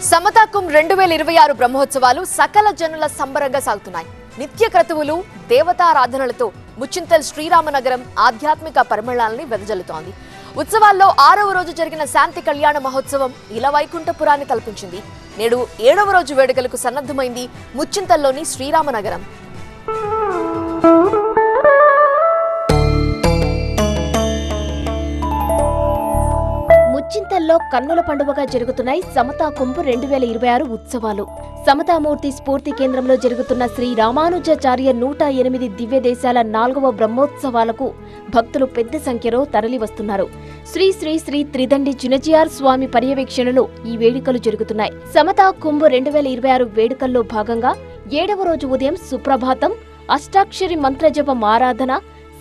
సమతాకుం 2026 బ్రహ్మోత్సవాలు సకల జనుల సంబరంగా సాగుతున్నాయి. నిత్య క్రతువులు, దేవతారాధనలతో ముచ్చింతల్ శ్రీరామనగరం ఆధ్యాత్మిక పరిమళాలని వెదజల్లుతోంది. ఉత్సవాల్లో 6వ రోజు జరిగిన శాంతి కళ్యాణ మహోత్సవం ఇల వైకుంఠపురాన్ని తలపించింది. నేడు 7వ రోజు వేడుకలకు సన్నద్ధమైంది ముచ్చింతల్లోని శ్రీరామనగరం. ముచ్చింతల్లో కన్నుల పండుగగా జరుగుతున్నాయి సమతా కుంభ 2026 ఉత్సవాలు. సమతామూర్తి స్ఫూర్తి కేంద్రంలో జరుగుతున్న శ్రీ రామానుజాచార్య 108 దివ్య దేశాల 4వ బ్రహ్మోత్సవాలకు భక్తులు పెద్ద సంఖ్యలో తరలివస్తున్నారు. శ్రీ శ్రీ శ్రీ త్రిదండి చినజియార్ స్వామి పర్యవేక్షణలో ఈ వేడుకలు జరుగుతున్నాయి. సమతా కుంభ 2026 వేడుకల్లో భాగంగా 7వ రోజు ఉదయం సుప్రభాతం, అష్టాక్షరి మంత్రజపం ఆరాధన,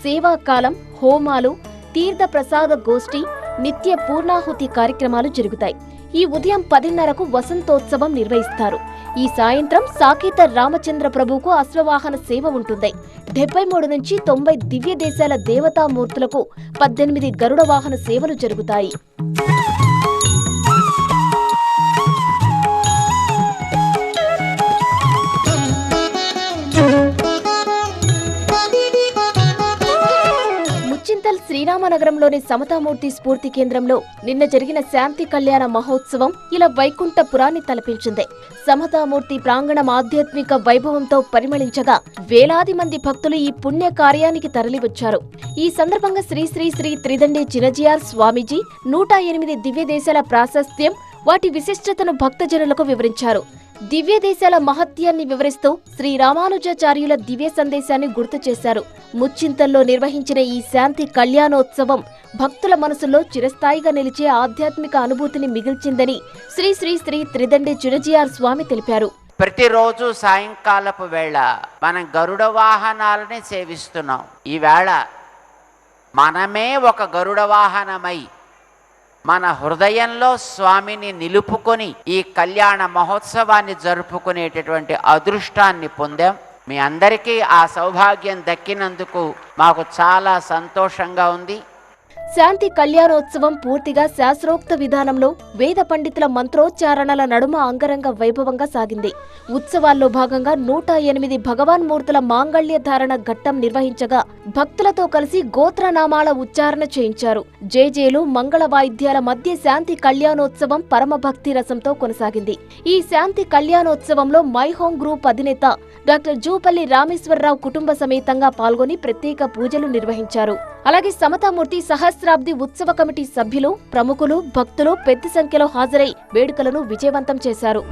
సేవాకాలం, హోమాలు, తీర్థ ప్రసాద గోష్ఠి, నిత్య పూర్ణాహుతి కార్యక్రమాలు జరుగుతాయి. ఈ ఉదయం 10:30కు వసంతోత్సవం నిర్వహిస్తారు. ఈ సాయంత్రం సాకేత రామచంద్ర ప్రభువుకు అశ్వవాహన సేవ ఉంటుంది. 73 నుంచి 90 దివ్య దేశాల దేవతామూర్తులకు 18 గరుడ వాహన సేవలు జరుగుతాయి. ముచ్చింతల్ శ్రీరామనగరంలోని సమతామూర్తి స్ఫూర్తి కేంద్రంలో నిన్న జరిగిన శాంతి కళ్యాణ మహోత్సవం ఇలా వైకుంఠపురాన్ని తలపించింది. సమతామూర్తి ప్రాంగణం ఆధ్యాత్మిక వైభవంతో పరిమళించగా వేలాది మంది భక్తులు ఈ పుణ్య కార్యానికి తరలివచ్చారు. ఈ సందర్భంగా శ్రీ శ్రీ శ్రీ త్రిదండి చినజియార్ స్వామీజీ 108 దివ్య దేశాల ప్రాశస్త్యం, వాటి విశిష్టతను భక్తజనులకు వివరించారు. దివ్య దేశాల మహత్యాన్ని వివరిస్తూ శ్రీ రామానుజాచార్యుల దివ్య సందేశాన్ని గుర్తు చేశారు. ముచ్చింతల్లో నిర్వహించిన ఈ శాంతి కళ్యాణోత్సవం భక్తుల మనసుల్లో చిరస్థాయిగా నిలిచే ఆధ్యాత్మిక అనుభూతిని మిగిల్చిందని శ్రీ శ్రీ శ్రీ త్రిదండి చినజియార్ స్వామి తెలిపారు. ప్రతిరోజు సాయంకాలపు వేళ మనం గరుడ వాహనాలని సేవిస్తున్నాం. ఈ వేళ మనమే ఒక గరుడ వాహనమై మన హృదయంలో స్వామిని నిలుపుకొని ఈ కళ్యాణ మహోత్సవాన్ని జరుపుకునేటటువంటి అదృష్టాన్ని పొందాం. మీ అందరికీ ఆ సౌభాగ్యం దక్కినందుకు మాకు చాలా సంతోషంగా ఉంది. శాంతి కళ్యాణోత్సవం పూర్తిగా శాస్త్రోక్త విధానంలో వేద పండితుల మంత్రోచ్చారణల నడుమ అంగరంగ వైభవంగా సాగింది. ఉత్సవాల్లో భాగంగా 108 భగవాన్ మూర్తుల మాంగళ్య ధారణ ఘట్టం నిర్వహించగా భక్తులతో కలిసి గోత్రనామాల ఉచ్చారణ చేయించారు. జేజేలు, మంగళ వాయిద్యాల మధ్య శాంతి కళ్యాణోత్సవం పరమ భక్తి రసంతో కొనసాగింది. ఈ శాంతి కళ్యాణోత్సవంలో మై హోమ్ గ్రూప్ అధినేత డాక్టర్ జూపల్లి రామేశ్వరరావు కుటుంబ సమేతంగా పాల్గొని ప్రత్యేక పూజలు నిర్వహించారు. అలాగే సమతామూర్తి సహస్రాబ్ది ఉత్సవ కమిటీ సభ్యులు, ప్రముఖులు, భక్తులు పెద్ద సంఖ్యలో హాజరై వేడుకలను విజయవంతం చేశారు.